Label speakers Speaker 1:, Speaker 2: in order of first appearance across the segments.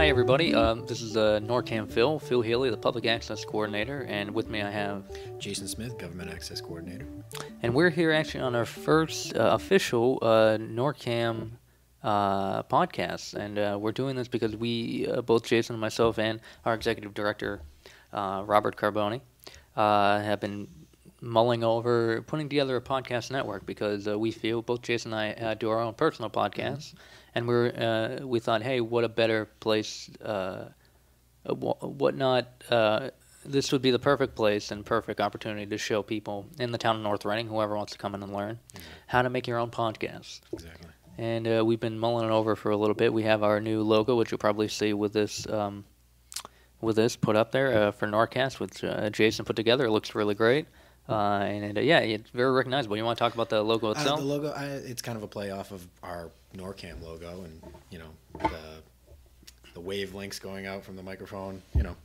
Speaker 1: Hi everybody, this is NORCAM Phil Healy, the Public Access Coordinator, and with me I have
Speaker 2: Jason Smith, Government Access Coordinator.
Speaker 1: And we're here actually on our first official NORCAM podcast, and we're doing this because we, both Jason and myself and our Executive Director, Robert Carbone, have been mulling over putting together a podcast network because we feel, both Jason and I do our own personal podcasts, and we thought, hey, what a better place, this would be the perfect place and perfect opportunity to show people in the town of North Reading, whoever wants to come in and learn, how to make your own podcast.
Speaker 2: Exactly.
Speaker 1: And we've been mulling it over for a little bit. We have our new logo, which you'll probably see with this put up there for NORCAST, which Jason put together. It looks really great. It's very recognizable. You want to talk about the logo itself?
Speaker 2: The logo, it's kind of a play off of our NORCAM logo, and the wavelengths going out from the microphone.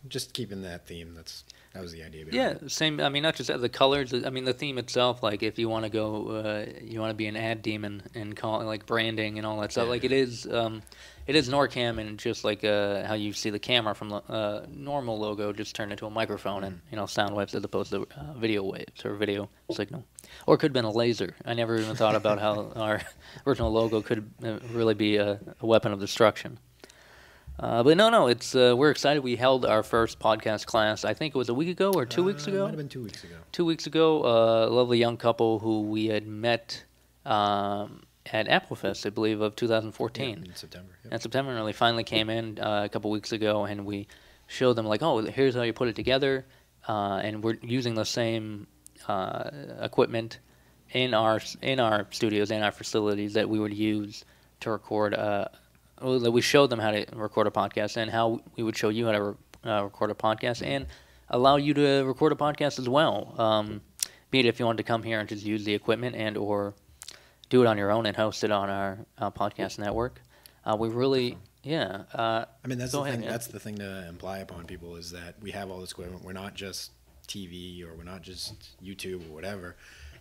Speaker 2: Just keeping that theme. That was the idea behind it.
Speaker 1: Yeah, same. I mean, not just the colors. I mean, the theme itself. Like, if you want to go, you want to be an ad demon and call it like branding and all that stuff. It is NORCAM, and just like how you see the camera from the normal logo just turned into a microphone and sound waves as opposed to video waves or video signal, or it could have been a laser. I never even thought about how our original logo could really be a weapon of destruction. But no, it's we're excited. We held our first podcast class. I think it was a week ago or 2 weeks ago.
Speaker 2: It might have been 2 weeks ago.
Speaker 1: 2 weeks ago, a lovely young couple who we had met at Applefest, I believe, of 2014.
Speaker 2: Yeah, in September. Yep.
Speaker 1: In September, and they finally came in a couple weeks ago, and we showed them, like, oh, here's how you put it together, and we're using the same equipment in our studios and our facilities that we would use to record. That we showed them how to record a podcast, and how we would show you how to record a podcast, and allow you to record a podcast as well. Be it if you wanted to come here and just use the equipment, and or do it on your own and host it on our podcast network. We really,
Speaker 2: I mean, that's the thing. That's the thing to imply upon people, is that we have all this equipment. We're not just TV, or we're not just YouTube or whatever.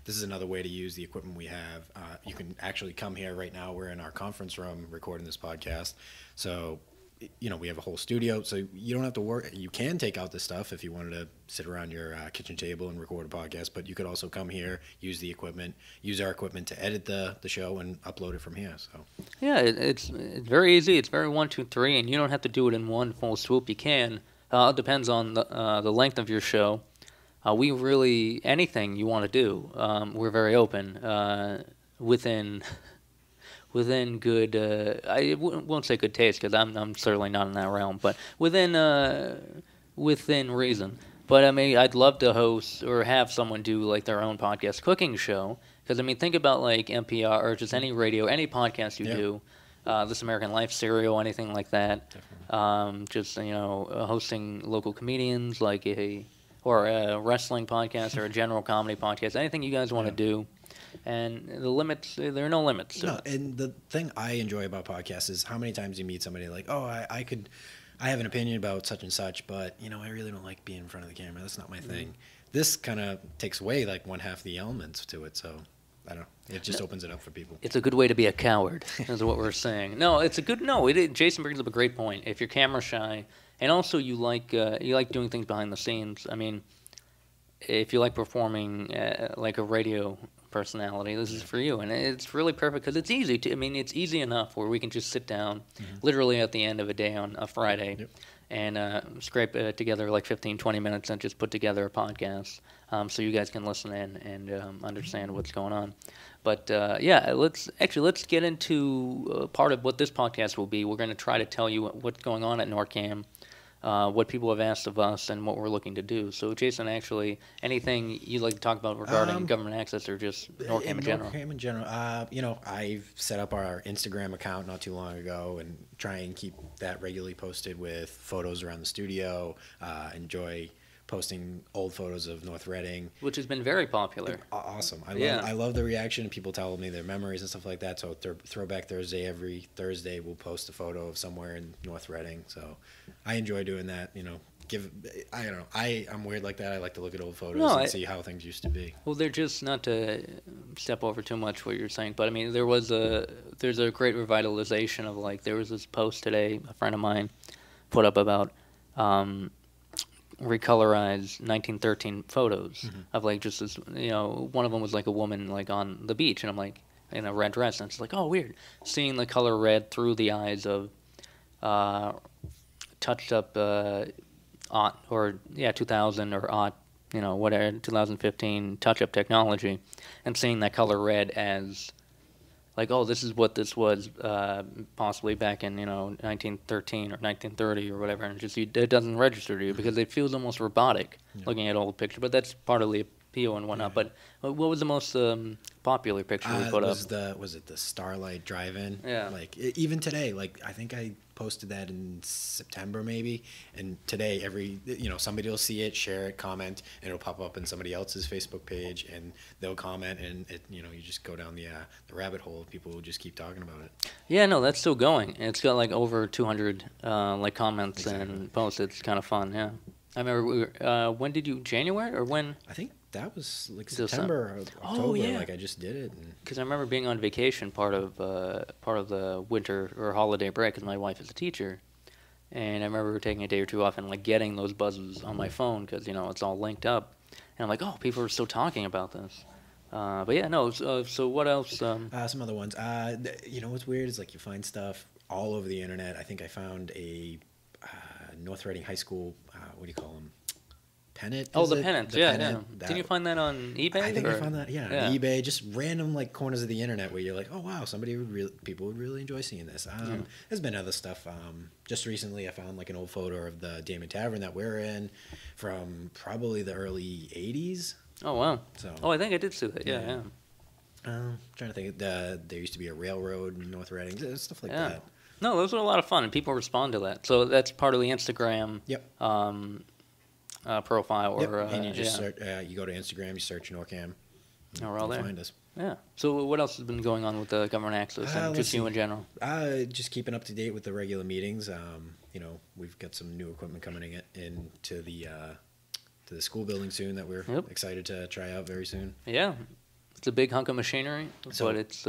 Speaker 2: This is another way to use the equipment we have. You can actually come here right now. We're in our conference room recording this podcast. So, we have a whole studio. So you don't have to worry. You can take out this stuff if you wanted to sit around your kitchen table and record a podcast. But you could also come here, use the equipment, use our equipment to edit the show and upload it from here. So
Speaker 1: yeah, it's very easy. It's very 1, 2, 3, and you don't have to do it in one full swoop. You can. It depends on the length of your show. We really, anything you want to do, we're very open within good. I won't say good taste, because I'm certainly not in that realm, but within reason. But I mean, I'd love to host or have someone do like their own podcast cooking show, because I mean, think about like NPR or just any radio, any podcast you do. This American Life, Serial, anything like that. Just hosting local comedians or a wrestling podcast or a general comedy podcast, anything you guys want to do. And the limits, there are no limits.
Speaker 2: No, and the thing I enjoy about podcasts is how many times you meet somebody like, oh, I have an opinion about such and such, but, I really don't like being in front of the camera. That's not my thing. This kind of takes away like one half the elements to it, so I don't know. It just opens it up for people.
Speaker 1: It's a good way to be a coward, is what we're saying. No, it's a good, Jason brings up a great point. If you're camera shy, and also you like doing things behind the scenes. I mean, if you like performing like a radio personality, this is for you. And it's really perfect because it's easy. It's easy enough where we can just sit down literally at the end of a day on a Friday and scrape together like 15, 20 minutes and just put together a podcast so you guys can listen in and understand what's going on. But let's get into part of what this podcast will be. We're going to try to tell you what's going on at NORCAM, what people have asked of us, and what we're looking to do. So, Jason, actually, anything you'd like to talk about regarding government access, or just NORCAM in general?
Speaker 2: NORCAM in general. I've set up our Instagram account not too long ago, and try and keep that regularly posted with photos around the studio. Enjoy posting old photos of North Reading,
Speaker 1: which has been very popular.
Speaker 2: Awesome. I love the reaction. People tell me their memories and stuff like that. So Throwback Thursday, every Thursday we'll post a photo of somewhere in North Reading. So I enjoy doing that. I don't know. I'm weird like that. I like to look at old photos and see how things used to be.
Speaker 1: Well, they're just, not to step over too much what you're saying, but I mean, there's a great revitalization of, like, there was this post today, a friend of mine put up about recolorized 1913 photos of like just this, one of them was like a woman like on the beach, and I'm like in a red dress, and it's like, oh, weird, seeing the color red through the eyes of touched up 2000 or whatever 2015 touch up technology, and seeing that color red as like, oh, this is what this was possibly back in 1913 or 1930 or whatever, and just it doesn't register to you because it feels almost robotic looking at old pictures. But that's part of the appeal and whatnot. But what was the most popular picture we put up?
Speaker 2: Was it the Starlight Drive-In?
Speaker 1: Yeah.
Speaker 2: Like even today, like I think I posted that in September maybe, and today somebody will see it, share it, comment, and it'll pop up in somebody else's Facebook page, and they'll comment, and you just go down the rabbit hole. People will just keep talking about it.
Speaker 1: Yeah, no, that's still going. It's got like over 200 like comments and posts. It's kind of fun. Yeah, I remember when did you January or when?
Speaker 2: I think that was like September or October. Oh, yeah. Like I just did it.
Speaker 1: Because I remember being on vacation part of the winter or holiday break, because my wife is a teacher, and I remember taking a day or two off and like getting those buzzes on my phone because it's all linked up, and I'm like, oh, people are still talking about this. But yeah, no. So what else?
Speaker 2: Some other ones. What's weird is like you find stuff all over the internet. I think I found a North Reading High School. What do you call them? Pennant?
Speaker 1: Oh, the pennants, yeah. Didn't you find that on eBay?
Speaker 2: I think I found that, on eBay, just random like corners of the internet where you're like, oh wow, people would really enjoy seeing this. There's been other stuff. Just recently, I found like an old photo of the Damon Tavern that we're in from probably the early '80s.
Speaker 1: Oh wow! So, I think I did see that. Yeah.
Speaker 2: Trying to think. There used to be a railroad in North Reading, stuff like that.
Speaker 1: No, those were a lot of fun, and people respond to that. So that's part of the Instagram.
Speaker 2: Yep.
Speaker 1: Profile or
Speaker 2: and you just search, you go to Instagram, you search NORCAM,
Speaker 1: we're all there.
Speaker 2: Find us.
Speaker 1: Yeah. So what else has been going on with the government access and just you in general?
Speaker 2: Just keeping up to date with the regular meetings. We've got some new equipment coming in to the school building soon that we're excited to try out very soon.
Speaker 1: Yeah, it's a big hunk of machinery, but it's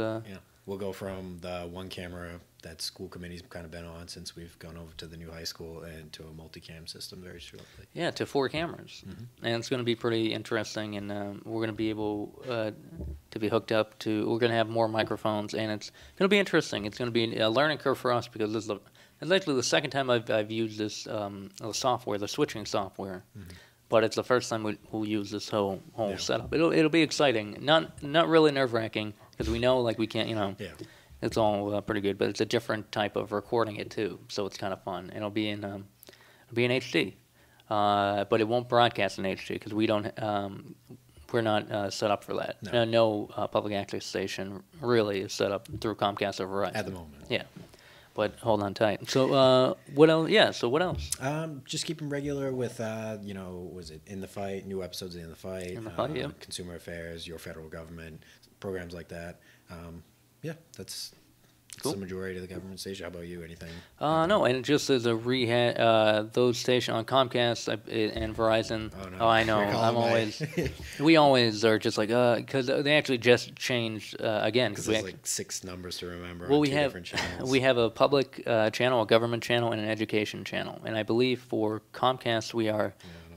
Speaker 2: we'll go from the one camera that school committee's kind of been on since we've gone over to the new high school and to a multicam system very shortly.
Speaker 1: Yeah, to 4 cameras. And it's going to be pretty interesting, and we're going to be able to be hooked up to, we're going to have more microphones, and it's going to be interesting. It's going to be a learning curve for us because this is it's actually the second time I've used this software, the switching software. But it's the first time we'll use this whole setup. It'll be exciting. Not really nerve-wracking because we know like we can't, it's all pretty good, but it's a different type of recording it too, so it's kind of fun. It'll be in HD, but it won't broadcast in HD because we're not set up for that. No public access station really is set up through Comcast or Verizon
Speaker 2: at the moment.
Speaker 1: Yeah, but hold on tight. So what else? Yeah. So what else?
Speaker 2: Just keep them regular with was it In the Fight? New episodes of In the Fight.
Speaker 1: In the Fight, yeah.
Speaker 2: Consumer Affairs, Your Federal Government, programs like that. That's cool. The majority of the government station. How about you? Anything?
Speaker 1: No, and just as a rehab, those stations on Comcast and Verizon. Oh, no. Oh, I know. I'm always. We always are just like because they actually just changed again.
Speaker 2: Because there's like 6 numbers to remember.
Speaker 1: Well,
Speaker 2: on
Speaker 1: we
Speaker 2: two
Speaker 1: have
Speaker 2: different channels.
Speaker 1: We have a public channel, a government channel, and an education channel. And I believe for Comcast we are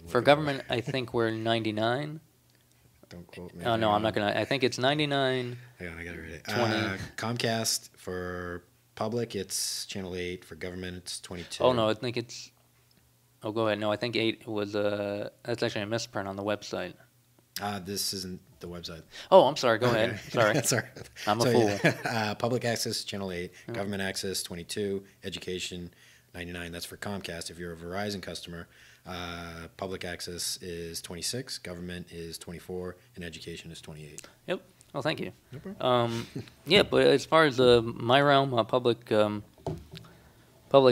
Speaker 1: for government. I think we're 99.
Speaker 2: Don't quote me.
Speaker 1: Oh no, I'm not gonna. I think it's 99.
Speaker 2: Hang on, I gotta read it.
Speaker 1: 20.
Speaker 2: Comcast for public, it's channel 8. For government, it's 22.
Speaker 1: Oh no, I think it's. Oh, go ahead. No, I think 8 was that's actually a misprint on the website.
Speaker 2: This isn't the website.
Speaker 1: Oh, I'm sorry. Go ahead. Sorry.
Speaker 2: Sorry.
Speaker 1: I'm a fool.
Speaker 2: Yeah. Public access, channel 8. Government access, 22. Education, 99. That's for Comcast. If you're a Verizon customer. Public access is 26, government is 24, and education is 28.
Speaker 1: Yep. Well, thank you.
Speaker 2: No problem.
Speaker 1: Yeah, but as far as my realm, public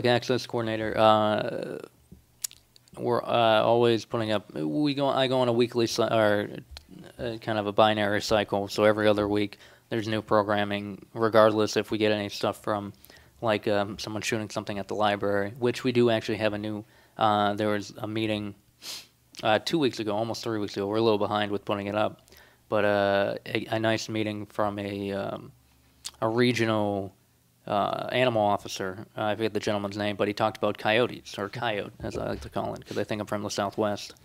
Speaker 1: access coordinator, we're always putting up. I go on a weekly or kind of a binary cycle. So every other week, there's new programming, regardless if we get any stuff from like someone shooting something at the library, which we do actually have a new. There was a meeting 2 weeks ago, almost 3 weeks ago. We're a little behind with putting it up, but a nice meeting from a regional animal officer. I forget the gentleman's name, but he talked about coyotes, or coyote, as I like to call it, because I think I'm from the Southwest.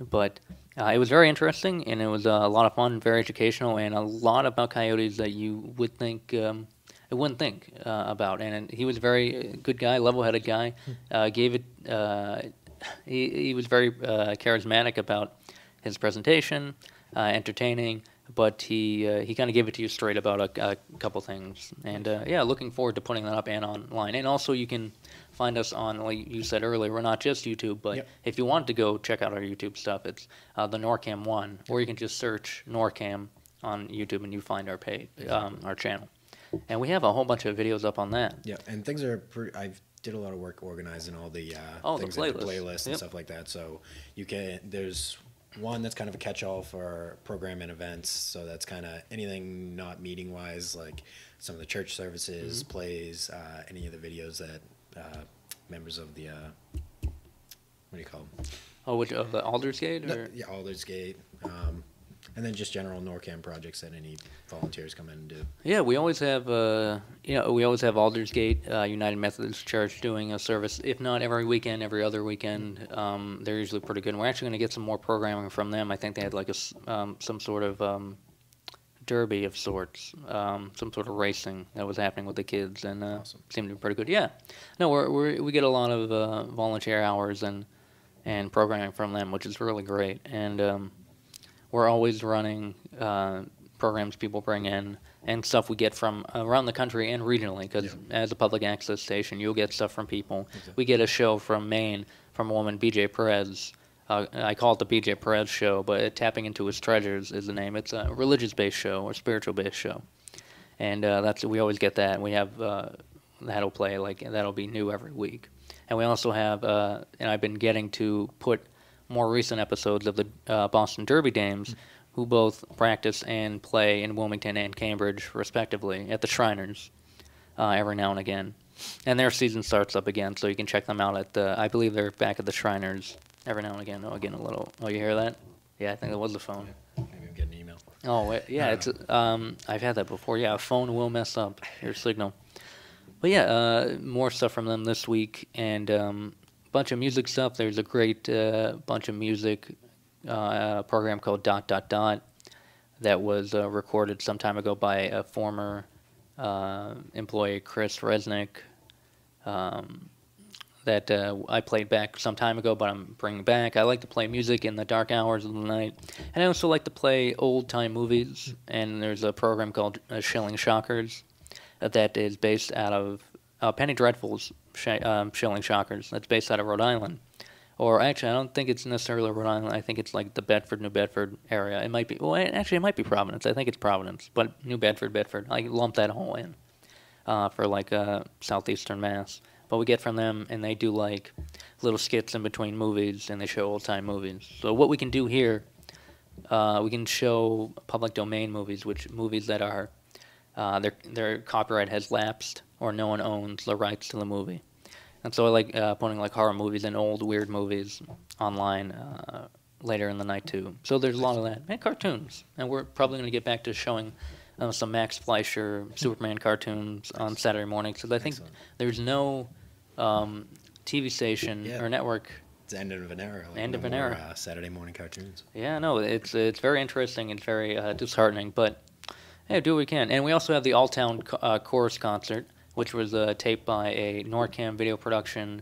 Speaker 1: But it was very interesting, and it was a lot of fun, very educational, and a lot about coyotes that you would think I wouldn't think about. And he was a very good guy, level-headed guy. Gave it. He was very charismatic about his presentation, entertaining. But he kind of gave it to you straight about a couple things. And, looking forward to putting that up and online. And also you can find us on, like you said earlier, we're not just YouTube, but if you want to go check out our YouTube stuff, it's the NORCAM 1, or you can just search NORCAM on YouTube and you find our page, our channel. And we have a whole bunch of videos up on that.
Speaker 2: Yeah, and things are I did a lot of work organizing all the things,
Speaker 1: the
Speaker 2: playlists and stuff like that. So there's one that's kind of a catch-all for program and events. So that's kind of anything not meeting-wise, like some of the church services, plays, any of the videos that members of the what do you call them?
Speaker 1: Oh, which of the Aldersgate? Or?
Speaker 2: Yeah, Aldersgate. And then just general NORCAM projects that any volunteers come in and do.
Speaker 1: Yeah, we always have, we always have Aldersgate United Methodist Church doing a service, if not every weekend, every other weekend. They're usually pretty good. And we're actually going to get some more programming from them. I think they had like some sort of derby of sorts, some sort of racing that was happening with the kids, and
Speaker 2: awesome.
Speaker 1: Seemed to be pretty good. Yeah, no, we get a lot of volunteer hours and programming from them, which is really great. And we're always running programs people bring in and stuff we get from around the country and regionally, because as a public access station, you'll get stuff from people. Exactly. We get a show from Maine from a woman, BJ Perez. I call it the BJ Perez Show, but Tapping Into His Treasures is the name. It's a religious-based show or spiritual-based show. And we always get that. And we have that'll play, that'll be new every week. And we also have, and I've been getting to put more recent episodes of the Boston Derby Dames, who both practice and play in Wilmington and Cambridge, respectively, at the Shriners every now and again. And their season starts up again, so you can check them out at I believe they're back at the Shriners every now and again. Oh, again, a little. Oh, you hear that? Yeah, I think that was the phone.
Speaker 2: Yeah. Maybe I'm getting an email.
Speaker 1: Oh, wait, yeah, it's. I've had that before. Yeah, a phone will mess up your signal. But yeah, more stuff from them this week, and bunch of music stuff. There's a great bunch of music program called ... that was recorded some time ago by a former employee, Chris Resnick, that I played back some time ago, but I'm bringing back. I like to play music in the dark hours of the night, and I also like to play old-time movies, and there's a program called Shilling Shockers that is based out of Penny Dreadful's Shilling Shockers. That's based out of Rhode Island. Or actually, I don't think it's necessarily Rhode Island. I think it's like the Bedford, New Bedford area. It might be, well, actually, it might be Providence. I think it's Providence. But New Bedford, Bedford. I lump that whole in for like southeastern Mass. But we get from them, and they do like little skits in between movies, and they show old-time movies. So what we can do here, we can show public domain movies, which movies that are, their copyright has lapsed, or no one owns the rights to the movie. And so I like putting like horror movies and old weird movies online later in the night too. So there's a lot of that. And cartoons. And we're probably going to get back to showing some Max Fleischer Superman cartoons on Saturday mornings. Because I think there's no TV station or network.
Speaker 2: It's the end of an era. Like
Speaker 1: end of an era.
Speaker 2: Saturday morning cartoons.
Speaker 1: Yeah, no, it's very interesting and very disheartening. But hey, do what we can. And we also have the All-Town Chorus Concert, which was taped by a NORCAM video production,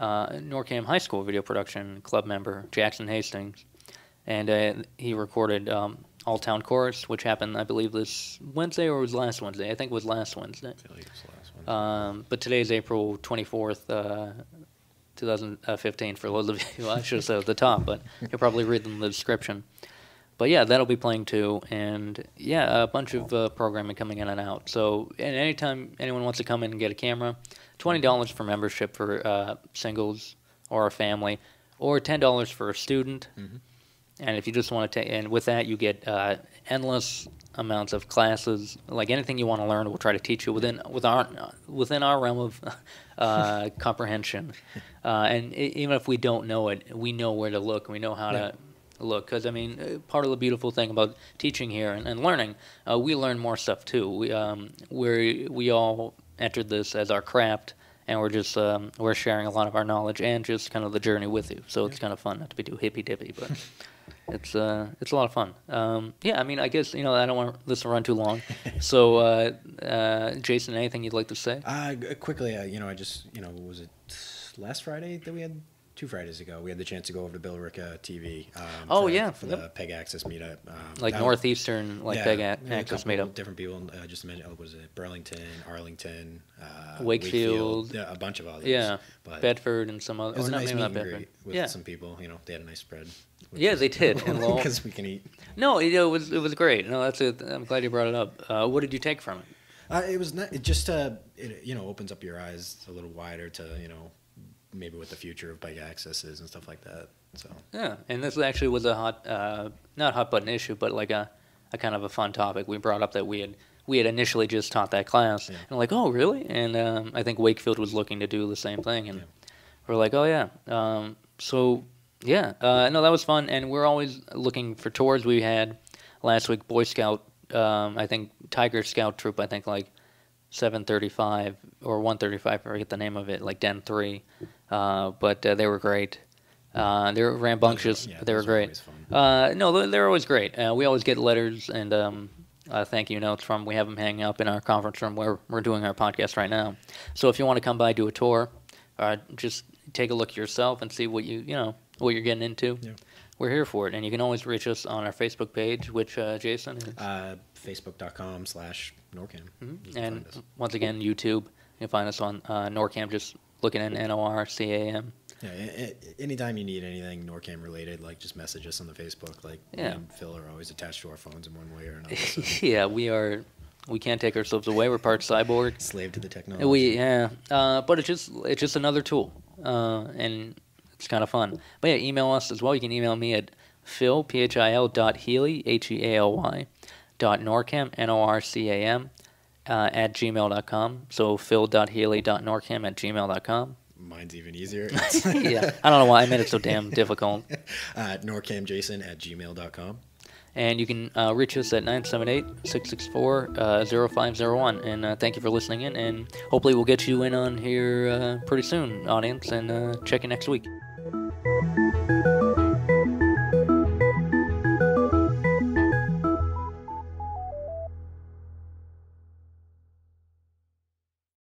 Speaker 1: NORCAM High School video production club member, Jackson Hastings. And he recorded All Town Chorus, which happened, I believe, this Wednesday or was last Wednesday. I think it was last Wednesday. I feel like it was last Wednesday. But today's April 24th, 2015, for those of you, I should have said at the top, but you'll probably read in the description. But yeah, that'll be playing too, and yeah, a bunch of programming coming in and out. So, and anytime anyone wants to come in and get a camera, $20 for membership for singles or a family, or $10 for a student. Mm-hmm. And if you just want to take, and with that you get endless amounts of classes, like anything you want to learn, we'll try to teach you within our realm of comprehension. And even if we don't know it, we know where to look. We know how to look, because I mean, part of the beautiful thing about teaching here and learning, we learn more stuff too. We all entered this as our craft, and we're just we're sharing a lot of our knowledge and just kind of the journey with you. So it's kind of fun, not to be too hippy dippy, but it's a lot of fun. Yeah, I mean, I guess I don't want this to run too long. So Jason, anything you'd like to say?
Speaker 2: Quickly, I just was it last Friday that we had? 2 Fridays ago, we had the chance to go over to Bill Ricca TV. For the Peg Access meetup,
Speaker 1: Northeastern Peg Access meetup.
Speaker 2: Different people. Just to mention, was it Burlington, Arlington,
Speaker 1: Wakefield,
Speaker 2: a bunch of others.
Speaker 1: Yeah, but Bedford and some other.
Speaker 2: It was a nice meet and greet with some people. They had a nice spread.
Speaker 1: Yeah, they did.
Speaker 2: Because we can eat.
Speaker 1: No, it was great. No, that's it. I'm glad you brought it up. What did you take from it?
Speaker 2: It was not. It just opens up your eyes a little wider to maybe what the future of bike access is and stuff like that. So
Speaker 1: yeah, and this actually was a not hot button issue, but like a kind of a fun topic. We brought up that we had initially just taught that class, and like, oh really? And I think Wakefield was looking to do the same thing, and we're like, oh yeah. So yeah, no, that was fun, and we're always looking for tours. We had last week Boy Scout, I think Tiger Scout troop, I think like 735 or 135, I forget the name of it, like Den 3. But they were great. They were rambunctious. They were great. No, they're always great. We always get letters and thank you notes from. We have them hanging up in our conference room where we're doing our podcast right now. So if you want to come by, do a tour, just take a look yourself and see what what you're getting into. Yeah. We're here for it, and you can always reach us on our Facebook page, which Jason is
Speaker 2: facebook.com/norcam.
Speaker 1: Mm-hmm. And once again, YouTube. You can find us on NORCAM. Just looking at NORCAM.
Speaker 2: Yeah, anytime you need anything NORCAM related, just message us on the Facebook. Me and Phil are always attached to our phones in one way or another. So.
Speaker 1: Yeah, we can't take ourselves away. We're part cyborg.
Speaker 2: Slave to the technology.
Speaker 1: But it's just another tool, and it's kind of fun. But yeah, email us as well. You can email me at phil, phil.healy, HEALY, .norcam, NORCAM, at gmail.com. So phil.healy.norcam at gmail.com.
Speaker 2: Mine's even easier.
Speaker 1: Yeah, I don't know why I made it so damn difficult.
Speaker 2: norcamjason at gmail.com.
Speaker 1: And you can reach us at 978-664-0501. And thank you for listening in. And hopefully we'll get you in on here pretty soon, audience. And check you next week.